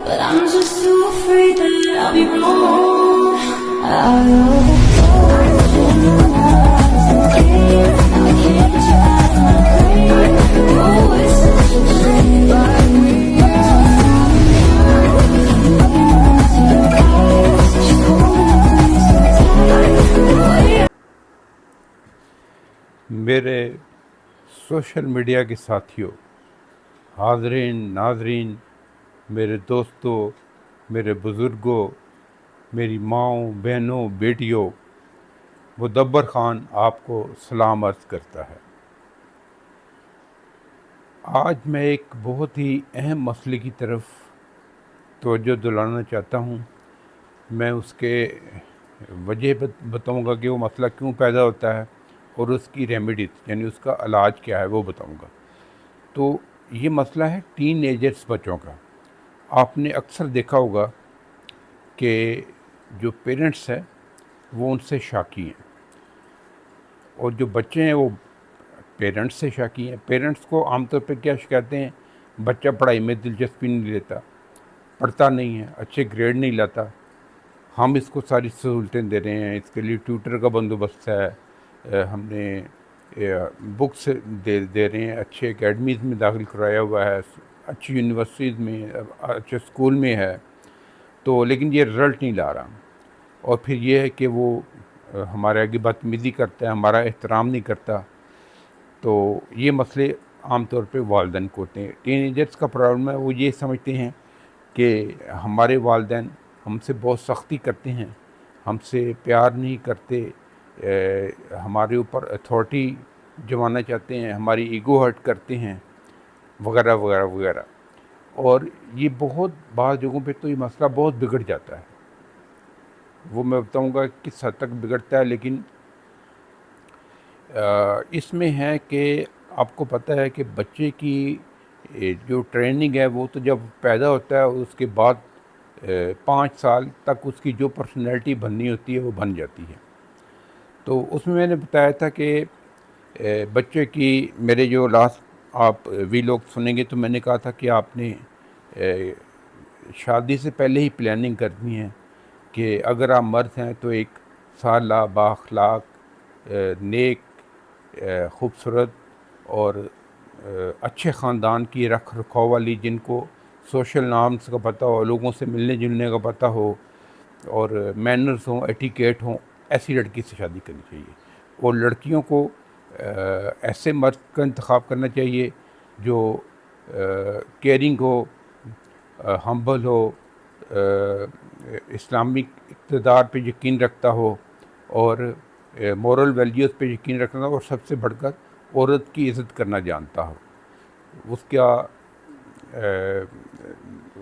but I'm just too afraid that I'll be wrong. I love I can't try my grave. Oh, it's such a shame, but میرے social media کے ساتھیوں، حاضرین ناظرین، میرے دوستوں، میرے بزرگوں، میری ماؤں بہنوں بیٹیوں، مدبر خان آپ کو سلام عرض کرتا ہے۔ آج میں ایک بہت ہی اہم مسئلے کی طرف توجہ دلانا چاہتا ہوں۔ میں اس کے وجہ بتاؤں گا کہ وہ مسئلہ کیوں پیدا ہوتا ہے اور اس کی ریمیڈیز یعنی اس کا علاج کیا ہے وہ بتاؤں گا۔ تو یہ مسئلہ ہے ٹین ایجرز بچوں کا۔ آپ نے اکثر دیکھا ہوگا کہ جو پیرنٹس ہیں وہ ان سے شاکی ہیں، اور جو بچے ہیں وہ پیرنٹس سے شاکی ہیں۔ پیرنٹس کو عام طور پہ کیا شکایتیں ہیں؟ بچہ پڑھائی میں دلچسپی نہیں لیتا، پڑھتا نہیں ہے، اچھے گریڈ نہیں لاتا، ہم اس کو ساری سہولتیں دے رہے ہیں، اس کے لیے ٹیوٹر کا بندوبست ہے، ہم نے بکس دے رہے ہیں، اچھے اکیڈمیز میں داخل کرایا ہوا ہے، اچھی یونیورسٹیز میں، اچھے اسکول میں ہے، تو لیکن یہ رزلٹ نہیں لا رہا۔ اور پھر یہ ہے کہ وہ ہمارے آگے بدتمیزی کرتا ہے، ہمارا احترام نہیں کرتا۔ تو یہ مسئلے عام طور پہ والدین کو ہوتے ہیں۔ ٹین ایجرز کا پرابلم ہے، وہ یہ سمجھتے ہیں کہ ہمارے والدین ہم سے بہت سختی کرتے ہیں، ہم سے پیار نہیں کرتے، ہمارے اوپر اتھارٹی جمانا چاہتے ہیں، ہماری ایگو ہرٹ کرتے ہیں، وغیرہ وغیرہ وغیرہ۔ اور یہ بہت بعض جگہوں پہ تو یہ مسئلہ بہت بگڑ جاتا ہے، وہ میں بتاؤں گا کس حد تک بگڑتا ہے۔ لیکن اس میں ہے کہ آپ کو پتہ ہے کہ بچے کی جو ٹریننگ ہے وہ تو جب پیدا ہوتا ہے اس کے بعد 5 سال تک اس کی جو پرسنالٹی بننی ہوتی ہے وہ بن جاتی ہے۔ تو اس میں نے بتایا تھا کہ بچے کی میرے جو لاسٹ آپ وی لوگ سنیں گے تو میں نے کہا تھا کہ آپ نے شادی سے پہلے ہی پلاننگ کرنی ہے کہ اگر آپ مرد ہیں تو ایک صالح بااخلاق نیک خوبصورت اور اچھے خاندان کی رکھ رکھاؤ والی، جن کو سوشل نارمز کا پتہ ہو، لوگوں سے ملنے جلنے کا پتہ ہو، اور مینرز ہوں، ایٹیکیٹ ہوں، ایسی لڑکی سے شادی کرنی چاہیے۔ اور لڑکیوں کو ایسے مرد کا انتخاب کرنا چاہیے جو کیئرنگ ہو، ہمبل ہو، اسلامک اقتدار پہ یقین رکھتا ہو، اور مورل ویلیوز پہ یقین رکھنا ہو، اور سب سے بڑھ کر عورت کی عزت کرنا جانتا ہو۔ اس کا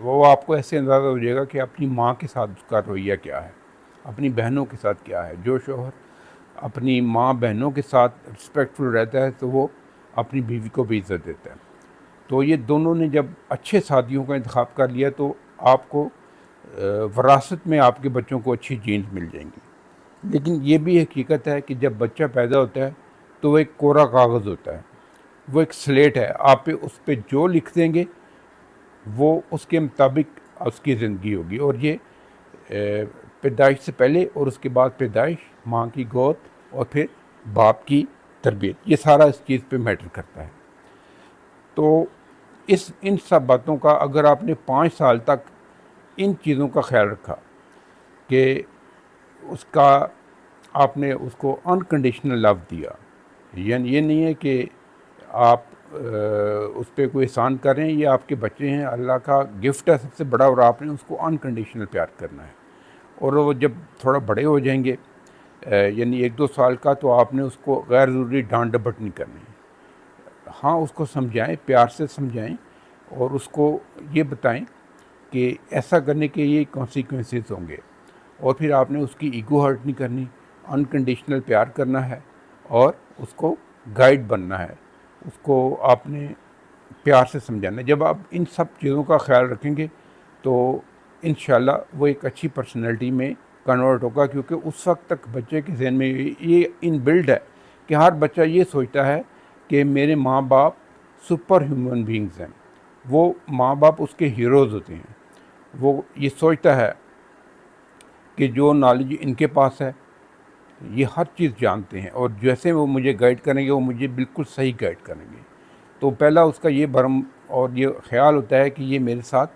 وہ آپ کو ایسے اندازہ ہو جائے گا کہ اپنی ماں کے ساتھ اس کا رویہ کیا ہے، اپنی بہنوں کے ساتھ کیا ہے۔ جو شوہر اپنی ماں بہنوں کے ساتھ رسپیکٹفل رہتا ہے تو وہ اپنی بیوی کو بھی عزت دیتا ہے۔ تو یہ دونوں نے جب اچھے ساتھیوں کا انتخاب کر لیا تو آپ کو وراثت میں آپ کے بچوں کو اچھی جینز مل جائیں گی۔ لیکن یہ بھی حقیقت ہے کہ جب بچہ پیدا ہوتا ہے تو وہ ایک کوڑا کاغذ ہوتا ہے، وہ ایک سلیٹ ہے، آپ اس پہ جو لکھ دیں گے وہ اس کے مطابق اس کی زندگی ہوگی۔ اور یہ پیدائش سے پہلے اور اس کے بعد پیدائش، ماں کی گود اور پھر باپ کی تربیت، یہ سارا اس چیز پہ میٹر کرتا ہے۔ تو ان سب باتوں کا اگر آپ نے 5 سال تک ان چیزوں کا خیال رکھا کہ اس کا آپ نے اس کو انکنڈیشنل لو دیا، یعنی یہ نہیں ہے کہ آپ اس پہ کوئی احسان کر رہے ہیں، یہ آپ کے بچے ہیں، اللہ کا گفٹ ہے سب سے بڑا، اور آپ نے اس کو انکنڈیشنل پیار کرنا ہے۔ اور وہ جب تھوڑا بڑے ہو جائیں گے یعنی 1-2 سال کا، تو آپ نے اس کو غیر ضروری ڈانٹ ڈپٹ نہیں کرنی ہے۔ ہاں اس کو سمجھائیں، پیار سے سمجھائیں، اور اس کو یہ بتائیں کہ ایسا کرنے کے یہ کانسیکوینسز ہوں گے، اور پھر آپ نے اس کی ایگو ہرٹ نہیں کرنی، انکنڈیشنل پیار کرنا ہے، اور اس کو گائیڈ بننا ہے، اس کو آپ نے پیار سے سمجھانا ہے۔ جب آپ ان سب چیزوں کا خیال رکھیں گے تو انشاءاللہ وہ ایک اچھی پرسنالٹی میں کنورٹ ہوگا، کیونکہ اس وقت تک بچے کے ذہن میں یہ ان بلڈ ہے کہ ہر بچہ یہ سوچتا ہے کہ میرے ماں باپ سپر ہیومن بینگز ہیں، وہ ماں باپ اس کے ہیروز ہوتے ہیں، وہ یہ سوچتا ہے کہ جو نالج ان کے پاس ہے یہ ہر چیز جانتے ہیں، اور جیسے وہ مجھے گائیڈ کریں گے وہ مجھے بالکل صحیح گائیڈ کریں گے۔ تو پہلا اس کا یہ بھرم اور یہ خیال ہوتا ہے کہ یہ میرے ساتھ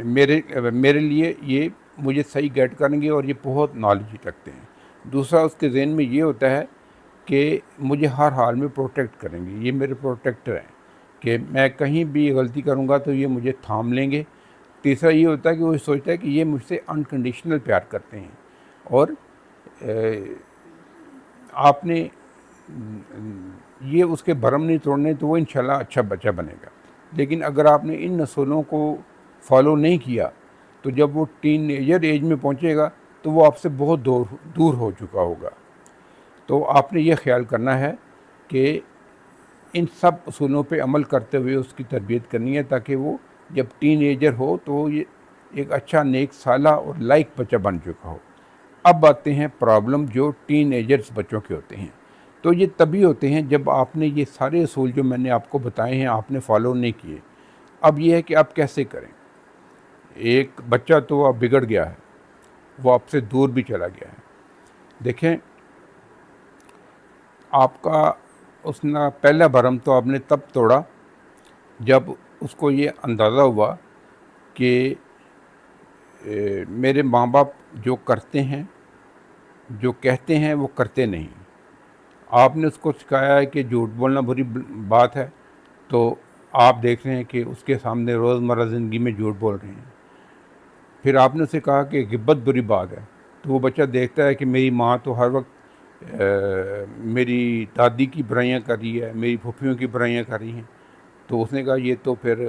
میرے لیے یہ مجھے صحیح گائیڈ کریں گے اور یہ بہت نالج رکھتے ہیں۔ دوسرا اس کے ذہن میں یہ ہوتا ہے کہ مجھے ہر حال میں پروٹیکٹ کریں گے، یہ میرے پروٹیکٹر ہیں، کہ میں کہیں بھی غلطی کروں گا تو یہ مجھے تھام لیں گے۔ تیسرا یہ ہوتا ہے کہ وہ سوچتا ہے کہ یہ مجھ سے انکنڈیشنل پیار کرتے ہیں، اور آپ نے یہ اس کے بھرم نہیں توڑنے تو وہ انشاءاللہ اچھا بچہ بنے گا۔ لیکن اگر آپ نے ان اصولوں کو فالو نہیں کیا تو جب وہ ٹین ایجر ایج میں پہنچے گا تو وہ آپ سے بہت دور ہو چکا ہوگا۔ تو آپ نے یہ خیال کرنا ہے کہ ان سب اصولوں پہ عمل کرتے ہوئے اس کی تربیت کرنی ہے، تاکہ وہ جب ٹین ایجر ہو تو یہ ایک اچھا نیک صالح اور لائق بچہ بن چکا ہو۔ اب آتے ہیں پرابلم جو ٹین ایجرز بچوں کے ہوتے ہیں۔ تو یہ تبھی ہوتے ہیں جب آپ نے یہ سارے اصول جو میں نے آپ کو بتائے ہیں آپ نے فالو نہیں کیے۔ اب یہ ہے کہ آپ کیسے کریں۔ ایک بچہ تو اب بگڑ گیا ہے، وہ آپ سے دور بھی چلا گیا ہے۔ دیکھیں، آپ کا اس نے پہلا بھرم تو آپ نے تب توڑا جب اس کو یہ اندازہ ہوا کہ میرے ماں باپ جو کرتے ہیں، جو کہتے ہیں وہ کرتے نہیں۔ آپ نے اس کو سکھایا ہے کہ جھوٹ بولنا بری بات ہے، تو آپ دیکھ رہے ہیں کہ اس کے سامنے روزمرہ زندگی میں جھوٹ بول رہے ہیں۔ پھر آپ نے اسے کہا کہ غیبت بری بات ہے، تو وہ بچہ دیکھتا ہے کہ میری ماں تو ہر وقت میری دادی کی برائیاں کر رہی ہے، میری پھوپھیوں کی برائیاں کر رہی ہیں۔ تو اس نے کہا یہ تو پھر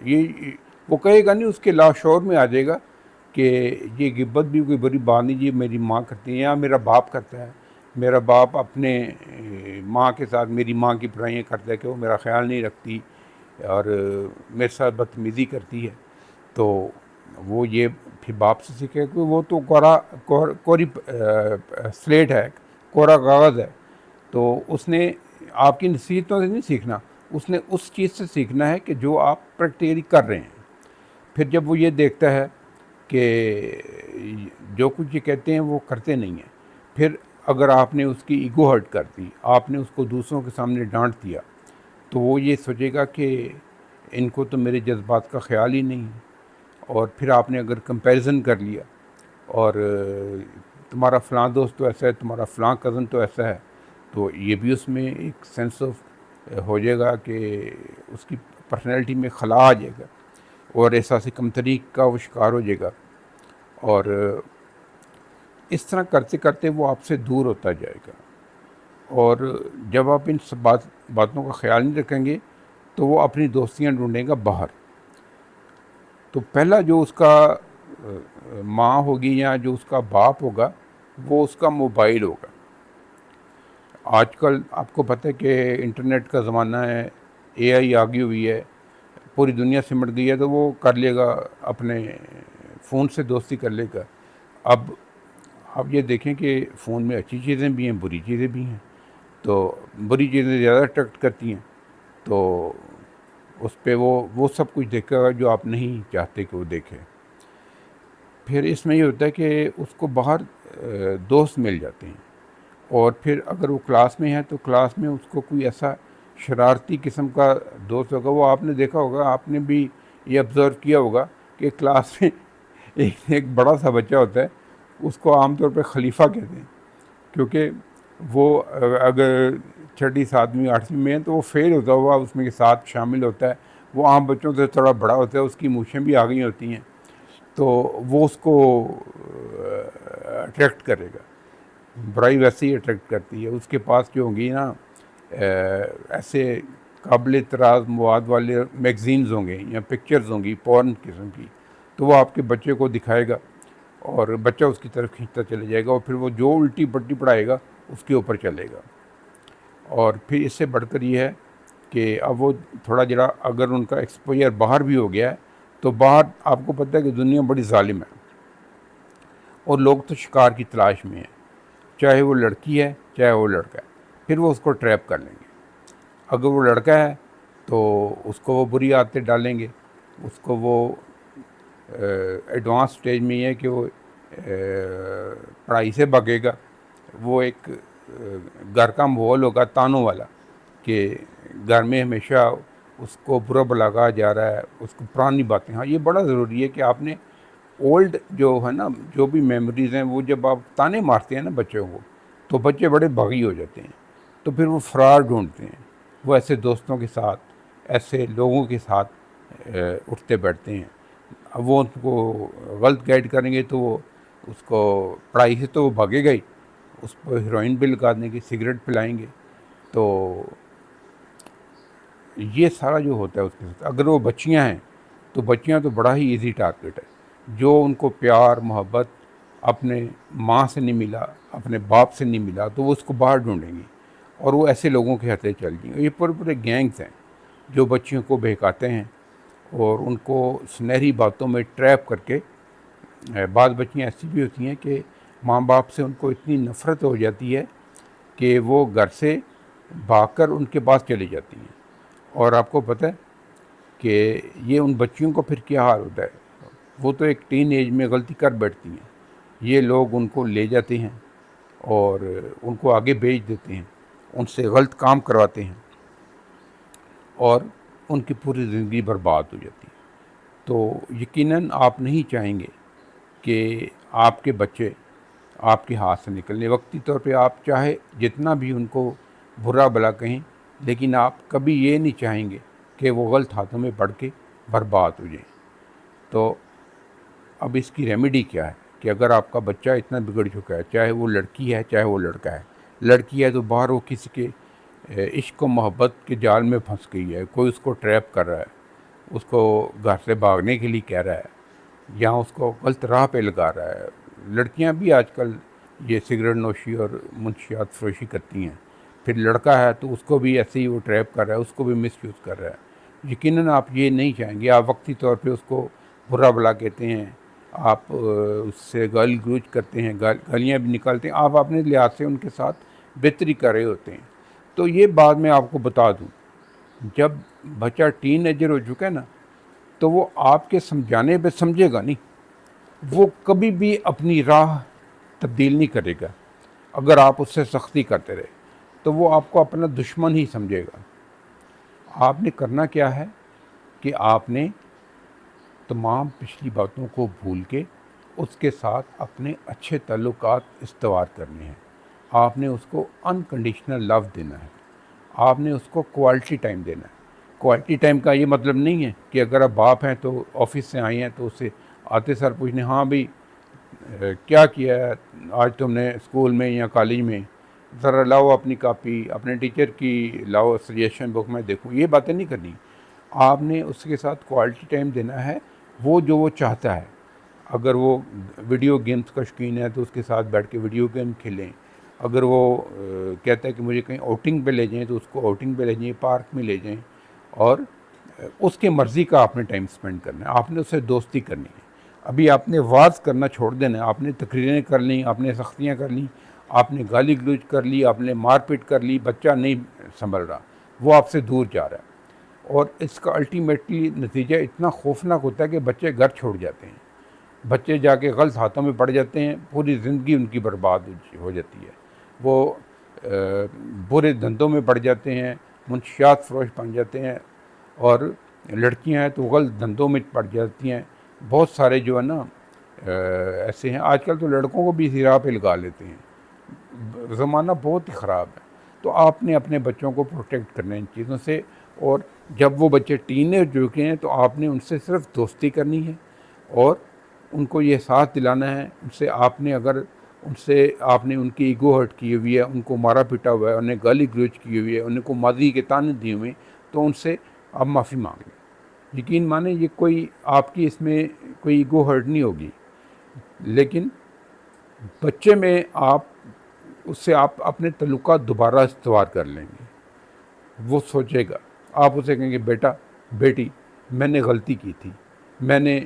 یہ وہ کہے گا نہیں، اس کے لاشعور میں آ جائے گا کہ یہ غیبت بھی کوئی بری بات نہیں، یہ میری ماں کرتی ہے یا میرا باپ کرتا ہے، میرا باپ اپنے ماں کے ساتھ میری ماں کی برائیاں کرتا ہے کہ وہ میرا خیال نہیں رکھتی اور میرے ساتھ بدتمیزی کرتی ہے۔ تو وہ یہ پھر باپ سے سیکھے کہ وہ تو کوری سلیٹ ہے، کورا کاغذ ہے۔ تو اس نے آپ کی نصیحتوں سے نہیں سیکھنا، اس نے اس چیز سے سیکھنا ہے کہ جو آپ پریکٹیکلی کر رہے ہیں۔ پھر جب وہ یہ دیکھتا ہے کہ جو کچھ یہ کہتے ہیں وہ کرتے نہیں ہیں، پھر اگر آپ نے اس کی ایگو ہرٹ کر دی، آپ نے اس کو دوسروں کے سامنے ڈانٹ دیا، تو وہ یہ سوچے گا کہ ان کو تو میرے جذبات کا خیال ہی نہیں ہے۔ اور پھر آپ نے اگر کمپیریزن کر لیا اور تمہارا فلاں دوست تو ایسا ہے، تمہارا فلاں کزن تو ایسا ہے، تو یہ بھی اس میں ایک سینس آف ہو جائے گا کہ اس کی پرسنالٹی میں خلا آ جائے گا اور احساس کمتری کا وہ شکار ہو جائے گا، اور اس طرح کرتے کرتے وہ آپ سے دور ہوتا جائے گا۔ اور جب آپ ان سب باتوں کا خیال نہیں رکھیں گے تو وہ اپنی دوستیاں ڈھونڈے گا باہر۔ تو پہلا جو اس کا ماں ہوگی یا جو اس کا باپ ہوگا وہ اس کا موبائل ہوگا۔ آج کل آپ کو پتہ ہے کہ انٹرنیٹ کا زمانہ ہے، اے آئی آگی ہوئی ہے، پوری دنیا سمٹ گئی ہے، تو وہ کر لے گا، اپنے فون سے دوستی کر لے گا۔ اب یہ دیکھیں کہ فون میں اچھی چیزیں بھی ہیں، بری چیزیں بھی ہیں، تو بری چیزیں زیادہ اٹریکٹ کرتی ہیں، تو اس پہ وہ سب کچھ دیکھے گا جو آپ نہیں چاہتے کہ وہ دیکھے۔ پھر اس میں یہ ہوتا ہے کہ اس کو باہر دوست مل جاتے ہیں، اور پھر اگر وہ کلاس میں ہے تو کلاس میں اس کو کوئی ایسا شرارتی قسم کا دوست ہوگا۔ وہ آپ نے دیکھا ہوگا، آپ نے بھی یہ آبزرو کیا ہوگا کہ کلاس میں ایک بڑا سا بچہ ہوتا ہے، اس کو عام طور پہ خلیفہ کہتے ہیں، کیونکہ وہ اگر 6ٹھی 7ویں 8ویں میں ہے تو وہ فیل ہوتا ہوا اس میں کے ساتھ شامل ہوتا ہے، وہ عام بچوں سے تھوڑا بڑا ہوتا ہے، اس کی مونچھیں بھی آ گئی ہوتی ہیں، تو وہ اس کو اٹریکٹ کرے گا۔ برائی ویسے ہی اٹریکٹ کرتی ہے، اس کے پاس جو ہوں گی نا ایسے قابل اعتراض مواد والے میگزینز ہوں گے یا پکچرز ہوں گی پورن قسم کی، تو وہ آپ کے بچے کو دکھائے گا اور بچہ اس کی طرف کھینچتا چلے جائے گا، اور پھر وہ جو الٹی پٹی پڑھائے گا اس کے اوپر چلے گا۔ اور پھر اس سے بڑھ کر یہ ہے کہ اب وہ تھوڑا جڑا اگر ان کا ایکسپوجر باہر بھی ہو گیا ہے تو باہر آپ کو پتہ ہے کہ دنیا بڑی ظالم ہے، اور لوگ تو شکار کی تلاش میں ہیں، چاہے وہ لڑکی ہے چاہے وہ لڑکا ہے، پھر وہ اس کو ٹریپ کر لیں گے۔ اگر وہ لڑکا ہے تو اس کو وہ بری عادتیں ڈالیں گے، اس کو وہ ایڈوانس سٹیج میں یہ ہے کہ وہ پڑھائی سے بھاگے گا. وہ ایک گھر کا ماحول ہوگا تانوں والا کہ گھر میں ہمیشہ اس کو برا بھلا کہا جا رہا ہے, اس کو پرانی باتیں. ہاں یہ بڑا ضروری ہے کہ آپ نے اولڈ جو ہے نا, جو بھی میموریز ہیں, وہ جب آپ تانے مارتے ہیں نا بچوں کو, تو بچے بڑے باغی ہو جاتے ہیں. تو پھر وہ فرار ڈھونڈتے ہیں, وہ ایسے دوستوں کے ساتھ, ایسے لوگوں کے ساتھ اٹھتے بیٹھتے ہیں. اب وہ ان کو غلط گائیڈ کریں گے تو وہ اس کو پڑھائی سے تو وہ بھاگے گا ہی, اس کو ہیروئن بھی لگا دیں گے, سگریٹ پلائیں گے. تو یہ سارا جو ہوتا ہے اس کے ساتھ. اگر وہ بچیاں ہیں تو بچیاں تو بڑا ہی ایزی ٹارگیٹ ہے. جو ان کو پیار محبت اپنے ماں سے نہیں ملا, اپنے باپ سے نہیں ملا, تو وہ اس کو باہر ڈھونڈیں گی اور وہ ایسے لوگوں کے ہاتھے چل جائیں گے. یہ پورے گینگز ہیں جو بچیوں کو بہکاتے ہیں اور ان کو سنہری باتوں میں ٹریپ کر کے. بعض بچیاں ایسی بھی ہوتی ہیں کہ ماں باپ سے ان کو اتنی نفرت ہو جاتی ہے کہ وہ گھر سے بھاگ کر ان کے پاس چلی جاتی ہیں. اور آپ کو پتہ ہے کہ یہ ان بچیوں کو پھر کیا حال ہوتا ہے. وہ تو ایک ٹین ایج میں غلطی کر بیٹھتی ہیں, یہ لوگ ان کو لے جاتے ہیں اور ان کو آگے بھیج دیتے ہیں, ان سے غلط کام کرواتے ہیں اور ان کی پوری زندگی برباد ہو جاتی ہے. تو یقیناً آپ نہیں چاہیں گے کہ آپ کے بچے آپ کے ہاتھ سے نکلنے. وقتی طور پہ آپ چاہے جتنا بھی ان کو برا بلا کہیں, لیکن آپ کبھی یہ نہیں چاہیں گے کہ وہ غلط ہاتھوں میں پڑ کے برباد ہو جائیں. تو اب اس کی ریمیڈی کیا ہے کہ اگر آپ کا بچہ اتنا بگڑ چکا ہے, چاہے وہ لڑکی ہے چاہے وہ لڑکا ہے. لڑکی ہے تو باہر وہ کسی کے عشق و محبت کے جال میں پھنس گئی ہے, کوئی اس کو ٹریپ کر رہا ہے, اس کو گھر سے بھاگنے کے لیے کہہ رہا ہے یا اس کو غلط راہ پہ لگا رہا ہے. لڑکیاں بھی آج کل یہ سگریٹ نوشی اور منشیات فروشی کرتی ہیں. پھر لڑکا ہے تو اس کو بھی ایسے ہی وہ ٹریپ کر رہا ہے, اس کو بھی مس یوز کر رہا ہے. یقیناً آپ یہ نہیں چاہیں گے. آپ وقتی طور پہ اس کو برا بلا کہتے ہیں, آپ اس سے گالی گلوچ کرتے ہیں, گالیاں بھی نکالتے ہیں, آپ اپنے لحاظ سے ان کے ساتھ بہتری کر رہے ہوتے ہیں. تو یہ بات میں آپ کو بتا دوں, جب بچہ ٹین ایجر ہو چکا ہے نا, تو وہ آپ کے سمجھانے پہ سمجھے گا نہیں, وہ کبھی بھی اپنی راہ تبدیل نہیں کرے گا. اگر آپ اس سے سختی کرتے رہے تو وہ آپ کو اپنا دشمن ہی سمجھے گا. آپ نے کرنا کیا ہے کہ آپ نے تمام پچھلی باتوں کو بھول کے اس کے ساتھ اپنے اچھے تعلقات استوار کرنے ہیں. آپ نے اس کو انکنڈیشنل لو دینا ہے, آپ نے اس کو کوالٹی ٹائم دینا ہے. کوالٹی ٹائم کا یہ مطلب نہیں ہے کہ اگر آپ باپ ہیں تو آفس سے آئے ہیں تو اس سے آتے سر پوچھنے, ہاں بھئی کیا کیا ہے آج تم نے اسکول میں یا کالج میں, ذرا لاؤ اپنی کاپی, اپنے ٹیچر کی لاؤ سجیشن بک میں دیکھوں. یہ باتیں نہیں کرنی. آپ نے اس کے ساتھ کوالٹی ٹائم دینا ہے, وہ جو وہ چاہتا ہے. اگر وہ ویڈیو گیمز کا شوقین ہے تو اس کے ساتھ بیٹھ کے ویڈیو گیم کھیلیں. اگر وہ کہتا ہے کہ مجھے کہیں آؤٹنگ پہ لے جائیں تو اس کو آؤٹنگ پہ لے جائیں, پارک میں لے جائیں, اور اس کے مرضی کا آپ نے ٹائم سپینڈ کرنا ہے. آپ نے اس سے دوستی کرنی ہے. ابھی آپ نے واز کرنا چھوڑ دینا ہے, آپ نے تقریریں کر لیں, آپ نے سختیاں کر لیں, آپ نے گالی گلوچ کر لی, آپ نے مار پیٹ کر لی, بچہ نہیں سنبھل رہا, وہ آپ سے دور جا رہا ہے. اور اس کا الٹیمیٹلی نتیجہ اتنا خوفناک ہوتا ہے کہ بچے گھر چھوڑ جاتے ہیں, بچے جا کے غلط ہاتھوں میں پڑ جاتے ہیں, پوری زندگی ان کی برباد ہو جاتی ہے. وہ برے دھندوں میں پڑ جاتے ہیں, منشیات فروش بن جاتے ہیں, اور لڑکیاں ہیں تو غلط دھندوں میں پڑ جاتی ہیں. بہت سارے جو ہے نا ایسے ہیں. آج کل تو لڑکوں کو بھی اسی راہ پہ لگا لیتے ہیں. زمانہ بہت ہی خراب ہے. تو آپ نے اپنے بچوں کو پروٹیکٹ کرنا ہے ان چیزوں سے. اور جب وہ بچے ٹین ایج ہو چکے ہیں تو آپ نے ان سے صرف دوستی کرنی ہے, اور ان کو یہ احساس دلانا ہے. ان سے آپ نے اگر ان سے آپ نے ان کی ایگو ہرٹ کی ہوئی ہے, ان کو مارا پیٹا ہوا ہے, انہیں گالی گلوچ کی ہوئی ہے, ان کو ماضی کے تانے دیے ہوئے, تو ان سے آپ معافی مانگ لیں. یقین مانیں یہ کوئی آپ کی اس میں کوئی ایگو ہرٹ نہیں ہوگی, لیکن بچے میں آپ اس سے آپ اپنے تعلقات دوبارہ استوار کر لیں گے. وہ سوچے گا, آپ اسے کہیں گے بیٹا بیٹی میں نے غلطی کی تھی, میں نے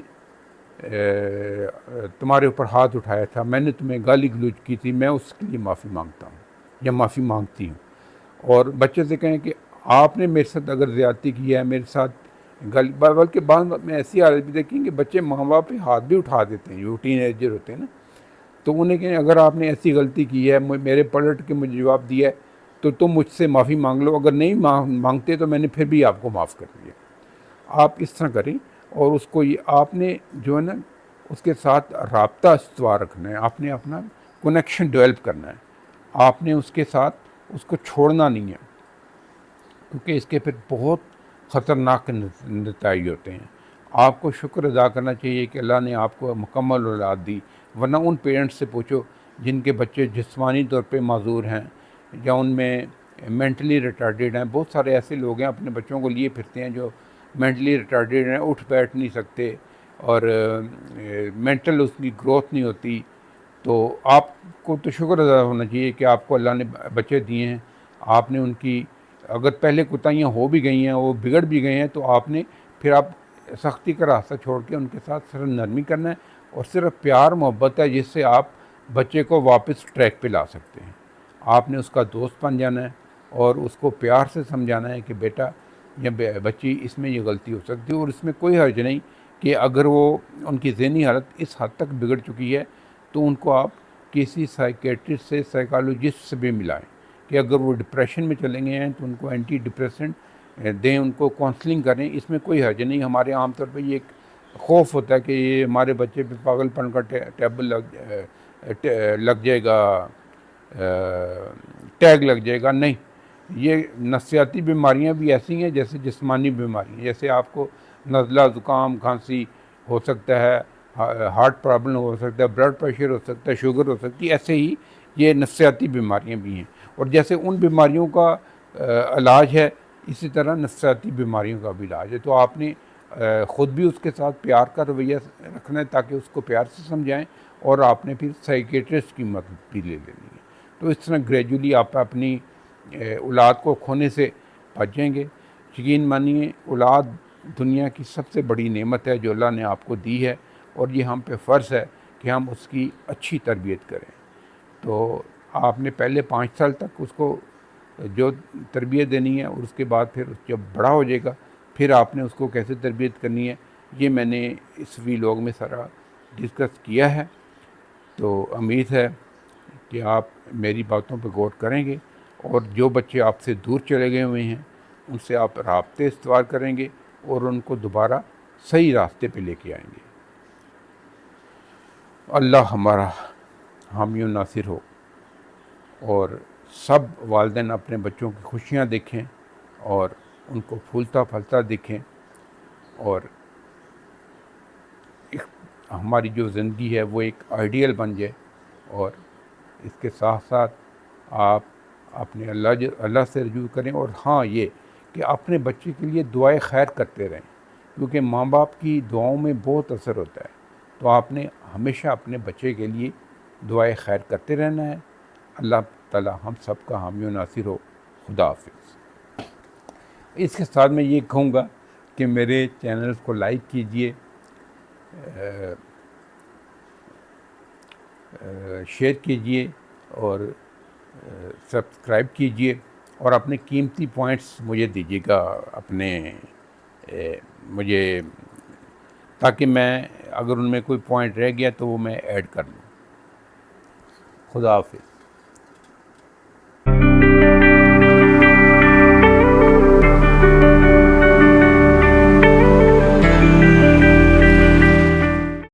تمہارے اوپر ہاتھ اٹھایا تھا, میں نے تمہیں گالی گلوچ کی تھی, میں اس کے لیے معافی مانگتا ہوں یا معافی مانگتی ہوں. اور بچے سے کہیں کہ آپ نے میرے ساتھ اگر زیادتی کی ہے, میرے ساتھ بلکہ بعض میں ایسی حالت بھی دیکھی کہ بچے ماں باپ پہ ہاتھ بھی اٹھا دیتے ہیں، جو ٹین ایجر ہوتے ہیں نا، تو انہیں کہیں اگر آپ نے ایسی غلطی کی ہے، میرے پلٹ کے مجھے جواب دیا ہے، تو تم مجھ سے معافی مانگ لو، اگر نہیں مانگتے تو میں نے پھر بھی آپ کو معاف کر دیا۔ آپ اس طرح کریں، اور اس کو آپ نے جو ہے نا اس کے ساتھ رابطہ استوار رکھنا ہے، آپ نے اپنا کنیکشن ڈیولپ کرنا ہے، آپ نے اس کے ساتھ اس کو چھوڑنا نہیں ہے، کیونکہ اس کے پھر بہت خطرناک نتائج ہوتے ہیں۔ آپ کو شکر ادا کرنا چاہیے کہ اللہ نے آپ کو مکمل اولاد دی، ورنہ ان پیرنٹس سے پوچھو جن کے بچے جسمانی طور پہ معذور ہیں یا ان میں مینٹلی ریٹارڈیڈ ہیں۔ بہت سارے ایسے لوگ ہیں اپنے بچوں کو لیے پھرتے ہیں جو مینٹلی ریٹارڈیڈ ہیں، اٹھ بیٹھ نہیں سکتے، اور مینٹل اس کی گروتھ نہیں ہوتی۔ تو آپ کو تو شکر ادا ہونا چاہیے کہ آپ کو اللہ نے بچے دیے ہیں، آپ نے ان کی اگر پہلے کوتاہیاں ہو بھی گئی ہیں، وہ بگڑ بھی گئے ہیں، تو آپ نے پھر آپ سختی کا راستہ چھوڑ کے ان کے ساتھ صرف نرمی کرنا ہے، اور صرف پیار محبت ہے جس سے آپ بچے کو واپس ٹریک پہ لا سکتے ہیں۔ آپ نے اس کا دوست بن جانا ہے اور اس کو پیار سے سمجھانا ہے کہ بیٹا یا بچی، اس میں یہ غلطی ہو سکتی ہے، اور اس میں کوئی حرج نہیں کہ اگر وہ ان کی ذہنی حالت اس حد تک بگڑ چکی ہے تو ان کو آپ کسی سائیکیٹرسٹ سے، سائیکالوجسٹ سے بھی ملائیں، کہ اگر وہ ڈپریشن میں چلے گئے ہیں تو ان کو اینٹی ڈپریسنٹ دیں، ان کو کونسلنگ کریں، اس میں کوئی حرج نہیں۔ ہمارے عام طور پہ یہ ایک خوف ہوتا ہے کہ یہ ہمارے بچے پہ پاگل پن کا ٹیبل لگ جائے گا، ٹیگ لگ جائے گا۔ نہیں، یہ نفسیاتی بیماریاں بھی ایسی ہیں جیسے جسمانی بیماریاں، جیسے آپ کو نزلہ، زکام، کھانسی ہو سکتا ہے، ہارٹ پرابلم ہو سکتا ہے، بلڈ پریشر ہو سکتا ہے، شوگر ہو سکتی ہے، ایسے ہی یہ نفسیاتی بیماریاں بھی ہیں، اور جیسے ان بیماریوں کا علاج ہے، اسی طرح نفسیاتی بیماریوں کا بھی علاج ہے۔ تو آپ نے خود بھی اس کے ساتھ پیار کا رویہ رکھنا ہے تاکہ اس کو پیار سے سمجھائیں، اور آپ نے پھر سائیکیٹرسٹ کی مدد بھی لے لینی ہے۔ تو اس طرح گریجولی آپ اپنی اولاد کو کھونے سے بچ جائیں گے۔ یقین مانیے، اولاد دنیا کی سب سے بڑی نعمت ہے جو اللہ نے آپ کو دی ہے، اور یہ ہم پہ فرض ہے کہ ہم اس کی اچھی تربیت کریں۔ تو آپ نے پہلے 5 سال تک اس کو جو تربیت دینی ہے، اور اس کے بعد پھر جب بڑا ہو جائے گا پھر آپ نے اس کو کیسے تربیت کرنی ہے، یہ میں نے اس ویلاگ میں سارا ڈسکس کیا ہے۔ تو امید ہے کہ آپ میری باتوں پہ غور کریں گے، اور جو بچے آپ سے دور چلے گئے ہوئے ہیں ان سے آپ رابطے استوار کریں گے اور ان کو دوبارہ صحیح راستے پہ لے کے آئیں گے۔ اللہ ہمارا حامی و ناصر ہو، اور سب والدین اپنے بچوں کی خوشیاں دیکھیں اور ان کو پھولتا پھلتا دیکھیں، اور ہماری جو زندگی ہے وہ ایک آئیڈیل بن جائے۔ اور اس کے ساتھ ساتھ آپ اپنے اللہ سے رجوع کریں، اور ہاں یہ کہ اپنے بچے کے لیے دعائے خیر کرتے رہیں، کیونکہ ماں باپ کی دعاؤں میں بہت اثر ہوتا ہے۔ تو آپ نے ہمیشہ اپنے بچے کے لیے دعائے خیر کرتے رہنا ہے۔ اللہ تعالی ہم سب کا حامی و ناصر ہو۔ خدا حافظ۔ اس کے ساتھ میں یہ کہوں گا کہ میرے چینل کو لائک کیجئے، شیئر کیجئے، اور سبسکرائب کیجئے، اور اپنے قیمتی پوائنٹس مجھے دیجیے گا اپنے مجھے، تاکہ میں اگر ان میں کوئی پوائنٹ رہ گیا تو وہ میں ایڈ کر لوں۔ خدا حافظ۔